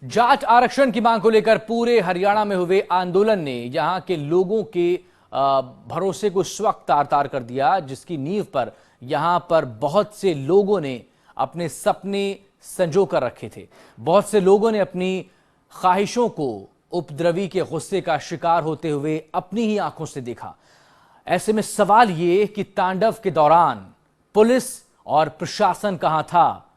जाट आरक्षण की मांग को लेकर पूरे हरियाणा में हुए आंदोलन ने यहां के लोगों के भरोसे को इस वक्त तार तार कर दिया, जिसकी नींव पर यहां पर बहुत से लोगों ने अपने सपने संजो कर रखे थे। बहुत से लोगों ने अपनी ख्वाहिशों को उपद्रवी के गुस्से का शिकार होते हुए अपनी ही आंखों से देखा। ऐसे में सवाल ये कि तांडव के दौरान पुलिस और प्रशासन कहां था,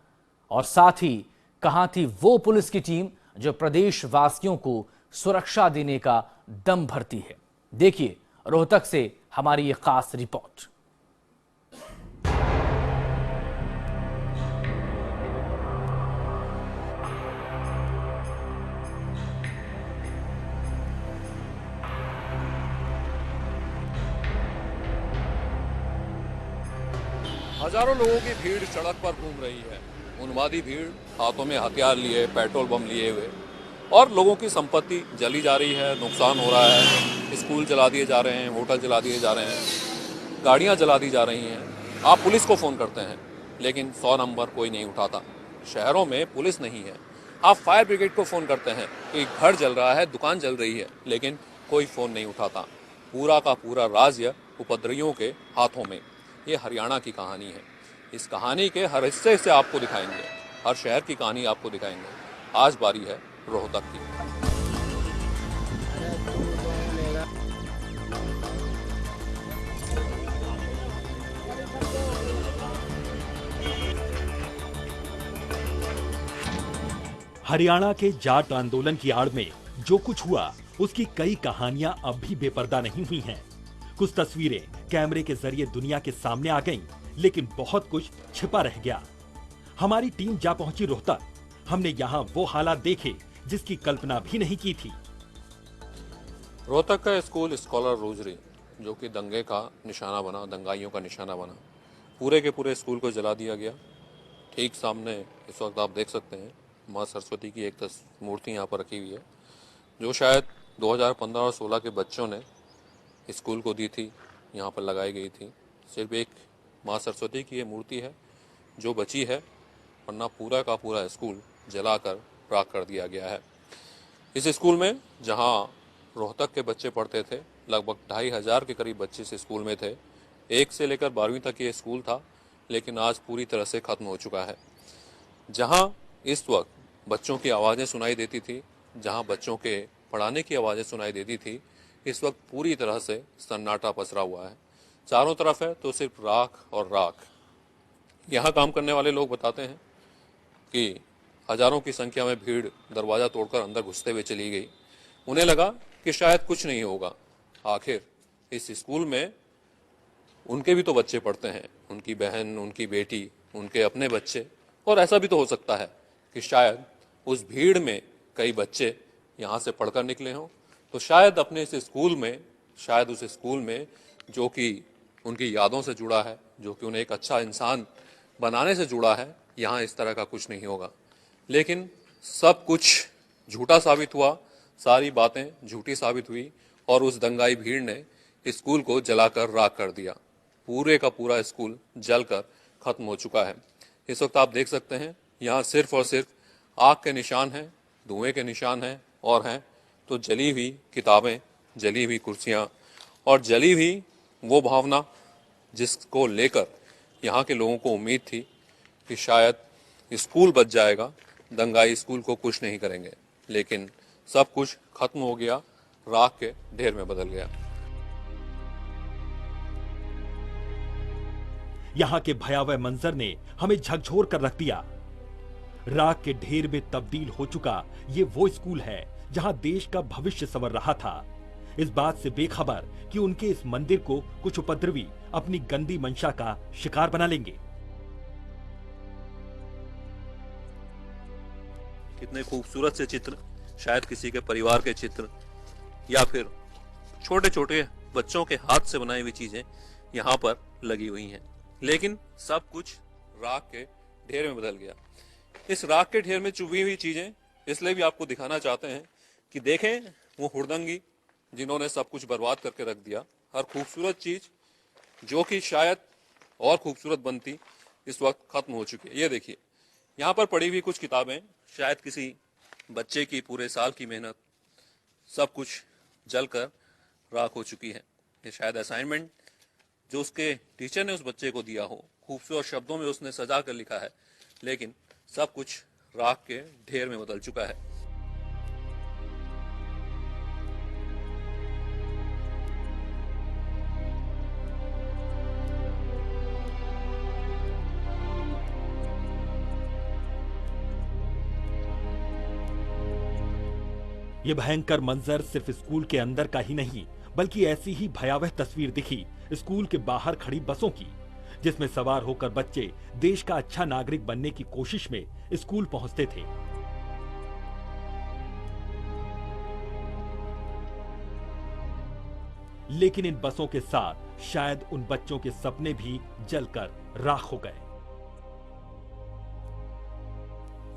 और साथ ही कहां थी वो पुलिस की टीम जो प्रदेशवासियों को सुरक्षा देने का दम भरती है। देखिए रोहतक से हमारी ये खास रिपोर्ट। हजारों लोगों की भीड़ सड़क पर घूम रही है। उन्मादी भीड़ हाथों में हथियार लिए, पेट्रोल बम लिए हुए, और लोगों की संपत्ति जली जा रही है, नुकसान हो रहा है। स्कूल जला दिए जा रहे हैं, होटल जला दिए जा रहे हैं, गाड़ियां जला दी जा रही हैं। आप पुलिस को फ़ोन करते हैं लेकिन 100 नंबर कोई नहीं उठाता। शहरों में पुलिस नहीं है। आप फायर ब्रिगेड को फ़ोन करते हैं कि घर जल रहा है, दुकान जल रही है, लेकिन कोई फ़ोन नहीं उठाता। पूरा का पूरा राज्य उपद्रवियों के हाथों में। ये हरियाणा की कहानी है। इस कहानी के हर हिस्से से आपको दिखाएंगे, हर शहर की कहानी आपको दिखाएंगे। आज बारी है रोहतक की। हरियाणा के जाट आंदोलन की आड़ में जो कुछ हुआ उसकी कई कहानियां अब भी बेपर्दा नहीं हुई हैं। कुछ तस्वीरें कैमरे के जरिए दुनिया के सामने आ गईं, लेकिन बहुत कुछ छिपा रह गया। हमारी टीम जा पहुंची रोहतक। हमने यहाँ वो हालात देखे जिसकी कल्पना भी नहीं की थी। रोहतक का स्कूल स्कॉलर रोजरी, जो कि दंगे का निशाना बना, दंगाइयों का निशाना बना, पूरे के पूरे स्कूल को जला दिया गया। ठीक सामने इस वक्त आप देख सकते हैं माँ सरस्वती की एक मूर्ति यहाँ पर रखी हुई है, जो शायद 2015 और 16 के बच्चों ने स्कूल को दी थी, यहाँ पर लगाई गई थी। सिर्फ एक माँ सरस्वती की ये मूर्ति है जो बची है, वरना पूरा का पूरा स्कूल जलाकर राख कर दिया गया है। इस स्कूल में जहाँ रोहतक के बच्चे पढ़ते थे, लगभग 2500 के करीब बच्चे इस स्कूल में थे। 1 से लेकर 12वीं तक ये स्कूल था, लेकिन आज पूरी तरह से ख़त्म हो चुका है। जहाँ इस वक्त बच्चों की आवाज़ें सुनाई देती थी, जहाँ बच्चों के पढ़ाने की आवाज़ें सुनाई देती थी, इस वक्त पूरी तरह से सन्नाटा पसरा हुआ है। चारों तरफ है तो सिर्फ राख और राख। यहाँ काम करने वाले लोग बताते हैं कि हजारों की संख्या में भीड़ दरवाज़ा तोड़कर अंदर घुसते हुए चली गई। उन्हें लगा कि शायद कुछ नहीं होगा। आखिर इस स्कूल में उनके भी तो बच्चे पढ़ते हैं, उनकी बहन, उनकी बेटी, उनके अपने बच्चे, और ऐसा भी तो हो सकता है कि शायद उस भीड़ में कई बच्चे यहाँ से पढ़कर निकले हों, तो शायद अपने इस स्कूल में, शायद उस स्कूल में जो कि उनकी यादों से जुड़ा है, जो कि उन्हें एक अच्छा इंसान बनाने से जुड़ा है, यहाँ इस तरह का कुछ नहीं होगा। लेकिन सब कुछ झूठा साबित हुआ, सारी बातें झूठी साबित हुई, और उस दंगाई भीड़ ने स्कूल को जलाकर राख कर दिया। पूरे का पूरा स्कूल जलकर खत्म हो चुका है। इस वक्त आप देख सकते हैं यहाँ सिर्फ और सिर्फ आग के निशान हैं, धुएं के निशान हैं, और हैं तो जली हुई किताबें, जली हुई कुर्सियाँ, और जली हुई वो भावना जिसको लेकर यहाँ के लोगों को उम्मीद थी कि शायद स्कूल बच जाएगा, दंगाई स्कूल को कुछ नहीं करेंगे। लेकिन सब कुछ खत्म हो गया, राख के ढेर में बदल गया। यहाँ के भयावह मंजर ने हमें झकझोर कर रख दिया। राख के ढेर में तब्दील हो चुका ये वो स्कूल है जहां देश का भविष्य संवर रहा था, इस बात से बेखबर कि उनके इस मंदिर को कुछ उपद्रवी अपनी गंदी मंशा का शिकार बना लेंगे। कितने खूबसूरत से चित्र, शायद किसी के परिवार के चित्र, या फिर छोटे छोटे बच्चों के हाथ से बनाई हुई चीजें यहाँ पर लगी हुई हैं, लेकिन सब कुछ राख के ढेर में बदल गया। इस राख के ढेर में चुभी हुई चीजें इसलिए भी आपको दिखाना चाहते हैं कि देखें वो हुड़दंगी जिन्होंने सब कुछ बर्बाद करके रख दिया। हर खूबसूरत चीज जो कि शायद और खूबसूरत बनती, इस वक्त खत्म हो चुकी है। ये देखिए यहाँ पर पड़ी हुई कुछ किताबें शायद किसी बच्चे की पूरे साल की मेहनत सब कुछ जलकर राख हो चुकी है। ये शायद असाइनमेंट जो उसके टीचर ने उस बच्चे को दिया हो, खूबसूरत शब्दों में उसने सजा कर लिखा है, लेकिन सब कुछ राख के ढेर में बदल चुका है। ये भयंकर मंजर सिर्फ स्कूल के अंदर का ही नहीं, बल्कि ऐसी ही भयावह तस्वीर दिखी स्कूल के बाहर खड़ी बसों की, जिसमें सवार होकर बच्चे देश का अच्छा नागरिक बनने की कोशिश में स्कूल पहुंचते थे। लेकिन इन बसों के साथ शायद उन बच्चों के सपने भी जलकर राख हो गए।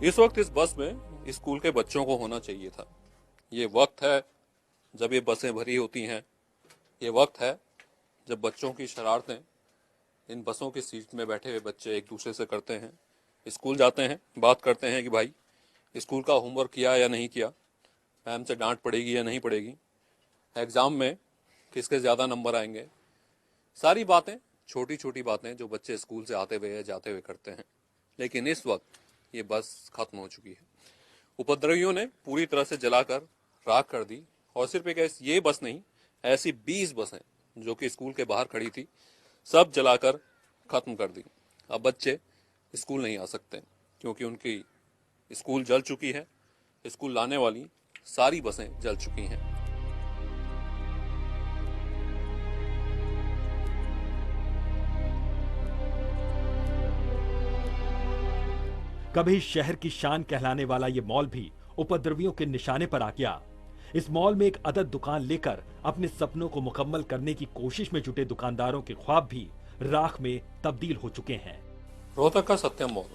इस वक्त इस बस में स्कूल के बच्चों को होना चाहिए था। ये वक्त है जब ये बसें भरी होती हैं। ये वक्त है जब बच्चों की शरारतें इन बसों की सीट में बैठे हुए बच्चे एक दूसरे से करते हैं। स्कूल जाते हैं, बात करते हैं कि भाई स्कूल का होमवर्क किया या नहीं किया, मैम से डांट पड़ेगी या नहीं पड़ेगी, एग्ज़ाम में किसके ज़्यादा नंबर आएंगे। सारी बातें, छोटी छोटी बातें जो बच्चे स्कूल से आते हुए या जाते हुए करते हैं। लेकिन इस वक्त ये बस खत्म हो चुकी है। उपद्रवियों ने पूरी तरह से जलाकर राख कर दी। और सिर्फ एक ये बस नहीं, ऐसी 20 बसें जो कि स्कूल के बाहर खड़ी थी, सब जलाकर खत्म कर दी। अब बच्चे स्कूल नहीं आ सकते क्योंकि उनकी स्कूल जल चुकी है। स्कूल लाने वाली सारी बसें जल चुकी हैं। कभी शहर की शान कहलाने वाला ये मॉल भी उपद्रवियों के निशाने पर आ गया। इस मॉल में एक अदद दुकान लेकर अपने सपनों को मुकम्मल करने की कोशिश में जुटे दुकानदारों के ख्वाब भी राख में तब्दील हो चुके हैं। रोहतक का सत्यम मॉल,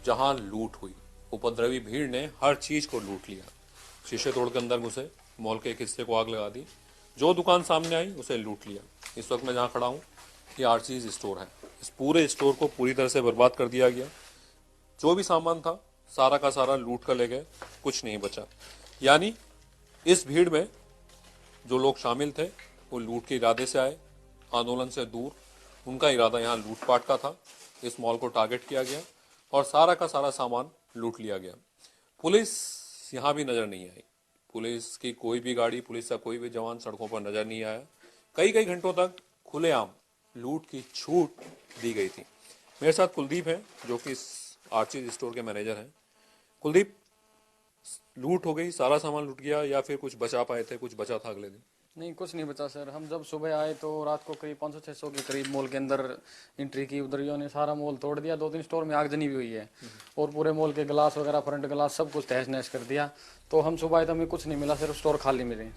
जहां लूट हुई, उपद्रवी भीड़ ने हर चीज को लूट लिया। शीशे तोड़ के अंदर घुसे, मॉल के एक हिस्से को आग लगा दी, जो दुकान सामने आई उसे लूट लिया। इस वक्त मैं जहां खड़ा हूं, ये आरसीज स्टोर है। इस पूरे स्टोर को पूरी तरह से बर्बाद कर दिया गया। जो भी सामान था सारा का सारा लूट कर ले गए, कुछ नहीं बचा। यानी इस भीड़ में जो लोग शामिल थे वो लूट के इरादे से आए, आंदोलन से दूर। उनका इरादा यहाँ लूटपाट का था। इस मॉल को टारगेट किया गया और सारा का सारा सामान लूट लिया गया। पुलिस यहाँ भी नजर नहीं आई। पुलिस की कोई भी गाड़ी, पुलिस का कोई भी जवान सड़कों पर नजर नहीं आया। कई कई घंटों तक खुलेआम लूट की छूट दी गई थी। मेरे साथ कुलदीप है जो कि आरसीज स्टोर के मैनेजर हैं। कुलदीप, लूट हो गई, सारा सामान लूट गया या फिर कुछ बचा पाए थे, कुछ बचा था अगले दिन? नहीं, कुछ नहीं बचा सर। हम जब सुबह आए तो रात को करीब 500-600 के करीब मॉल के अंदर एंट्री की। उधरियों ने सारा मॉल तोड़ दिया। 2-3 स्टोर में आगजनी भी हुई है और पूरे मॉल के गिलास वगैरह, फ्रंट गिलास सब कुछ तहस नहस कर दिया। तो हम सुबह आए तो हमें कुछ नहीं मिला, सिर्फ स्टोर खाली मिले।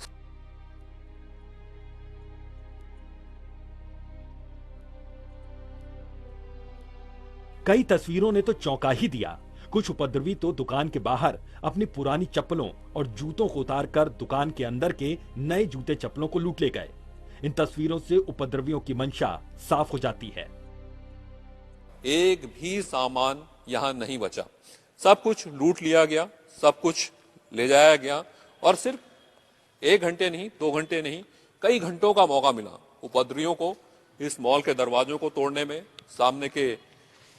कई तस्वीरों ने तो चौंका ही दिया। कुछ उपद्रवी तो दुकान के बाहर अपनी पुरानी चप्पलों और जूतों को उतारकर दुकान के अंदर के नए जूते चप्पलों को लूट ले गए। इन तस्वीरों से उपद्रवियों की मंशा साफ हो जाती है। एक भी सामान यहाँ नहीं बचा, सब कुछ लूट लिया गया, सब कुछ ले जाया गया। और सिर्फ 1 घंटे नहीं, 2 घंटे नहीं, कई घंटों का मौका मिला उपद्रवियों को इस मॉल के दरवाजों को तोड़ने में, सामने के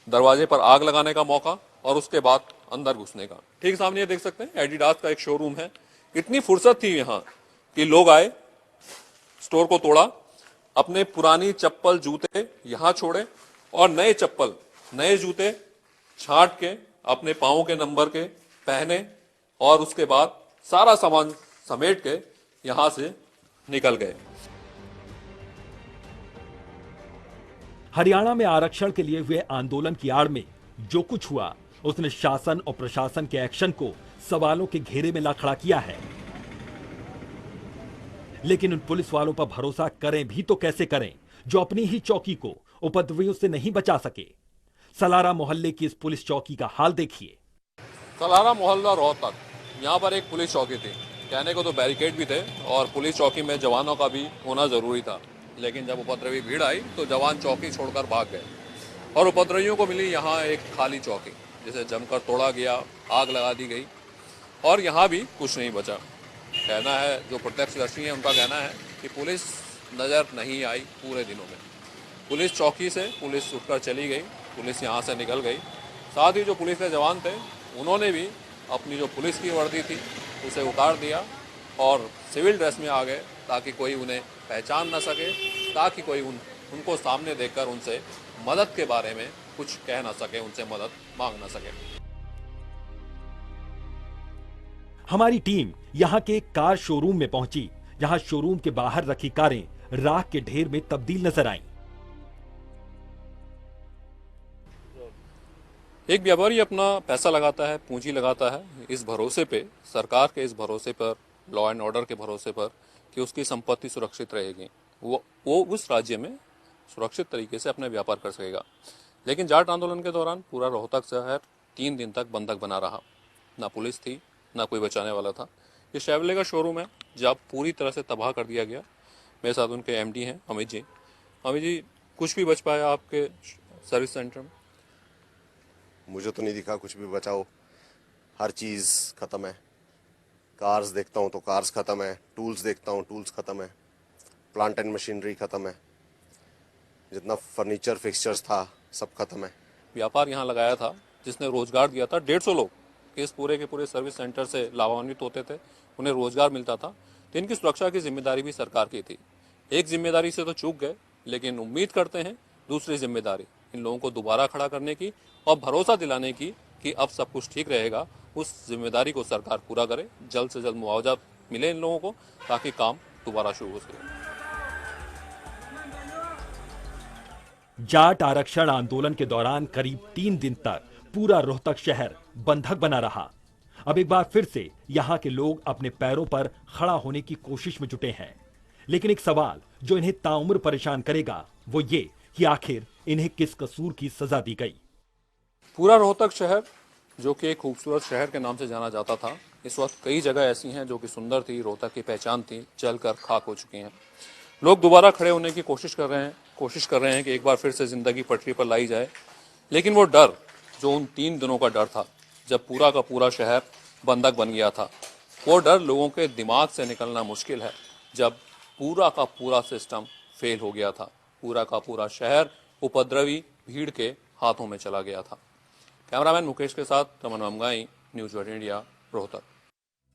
दरवाजे पर आग लगाने का मौका और उसके बाद अंदर घुसने का। ठीक सामने ये देख सकते हैं एडिडास का एक शोरूम है। इतनी फुर्सत थी यहाँ कि लोग आए, स्टोर को तोड़ा, अपने पुरानी चप्पल जूते यहाँ छोड़े और नए चप्पल, नए जूते छांट के अपने पाँव के नंबर के पहने और उसके बाद सारा सामान समेट के यहाँ से निकल गए। हरियाणा में आरक्षण के लिए हुए आंदोलन की आड़ में जो कुछ हुआ, उसने शासन और प्रशासन के एक्शन को सवालों के घेरे में ला खड़ा किया है। लेकिन उन पुलिस वालों पर भरोसा करें भी तो कैसे करें जो अपनी ही चौकी को उपद्रवियों से नहीं बचा सके। सलारा मोहल्ले की इस पुलिस चौकी का हाल देखिए। सलारा मोहल्ला रोहतक, यहाँ पर एक पुलिस चौकी थी। कहने को तो बैरिकेड भी थे और पुलिस चौकी में जवानों का भी होना जरूरी था। लेकिन जब उपद्रवी भीड़ आई तो जवान चौकी छोड़कर भाग गए और उपद्रवियों को मिली यहाँ एक खाली चौकी, जिसे जमकर तोड़ा गया, आग लगा दी गई। और यहाँ भी कुछ नहीं बचा। कहना है, जो प्रत्यक्षदर्शी हैं उनका कहना है कि पुलिस नज़र नहीं आई पूरे दिनों में। पुलिस चौकी से पुलिस उठकर चली गई, पुलिस यहाँ से निकल गई। साथ ही जो पुलिस के जवान थे उन्होंने भी अपनी जो पुलिस की वर्दी थी उसे उतार दिया और सिविल ड्रेस में आ गए ताकि कोई उन्हें पहचान न सके, ताकि कोई उनको सामने देखकर उनसे मदद के बारे में कुछ कह ना सके, उनसे मदद मांग ना सके। हमारी टीम यहाँ के एक कार शोरूम में पहुंची, जहां शोरूम के बाहर रखी कारें राख के ढेर में तब्दील नजर आईं। एक व्यापारी अपना पैसा लगाता है, पूंजी लगाता है इस भरोसे पे, सरकार के इस भरोसे पर, लॉ एंड ऑर्डर के भरोसे पर कि उसकी संपत्ति सुरक्षित रहेगी, वो उस राज्य में सुरक्षित तरीके से अपना व्यापार कर सकेगा। लेकिन जाट आंदोलन के दौरान पूरा रोहतक शहर 3 दिन तक बंधक बना रहा। ना पुलिस थी, ना कोई बचाने वाला था। ये शेवले का शोरूम है जब पूरी तरह से तबाह कर दिया गया। मेरे साथ उनके एमडी हैं अमित जी। अमित जी, कुछ भी बच पाया आपके सर्विस सेंटर में? मुझे तो नहीं दिखा कुछ भी बचाओ। हर चीज़ ख़त्म है। कार्स देखता हूँ तो कार्स ख़त्म है, टूल्स देखता हूँ टूल्स ख़त्म है, प्लांट एंड मशीनरी ख़त्म है, जितना फर्नीचर फिक्सचर्स था सब ख़त्म है। व्यापार यहाँ लगाया था जिसने रोजगार दिया था। 150 लोग इस पूरे के पूरे सर्विस सेंटर से लाभान्वित होते थे, उन्हें रोजगार मिलता था। तो इनकी सुरक्षा की जिम्मेदारी भी सरकार की थी। एक जिम्मेदारी से तो चूक गए, लेकिन उम्मीद करते हैं दूसरी जिम्मेदारी इन लोगों को दोबारा खड़ा करने की और भरोसा दिलाने की कि अब सब कुछ ठीक रहेगा, उस जिम्मेदारी को सरकार पूरा करे। जल्द से जल्द मुआवजा मिले इन लोगों को ताकि काम दोबारा शुरू हो सके। जाट आरक्षण आंदोलन के दौरान करीब 3 दिन तक पूरा रोहतक शहर बंधक बना रहा। अब एक बार फिर से यहाँ के लोग अपने पैरों पर खड़ा होने की कोशिश में जुटे हैं। लेकिन एक सवाल जो इन्हें ताउम्र परेशान करेगा वो ये कि आखिर इन्हें किस कसूर की सजा दी गई। पूरा रोहतक शहर जो कि एक खूबसूरत शहर के नाम से जाना जाता था, इस वक्त कई जगह ऐसी हैं जो कि सुंदर थी, रोहतक की पहचान थी, जलकर खाक हो चुकी हैं। लोग दोबारा खड़े होने की कोशिश कर रहे हैं कि एक बार फिर से जिंदगी पटरी पर लाई जाए। लेकिन वो डर जो उन 3 दिनों का डर था, जब पूरा का पूरा शहर बंधक बन गया था, वो डर लोगों के दिमाग से निकलना मुश्किल है। जब पूरा का पूरा सिस्टम फेल हो गया था, पूरा का पूरा शहर उपद्रवी भीड़ के हाथों में चला गया था। कैमरामैन मुकेश के साथ रमन ममगाई, न्यूज़ 18 इंडिया, रोहतक।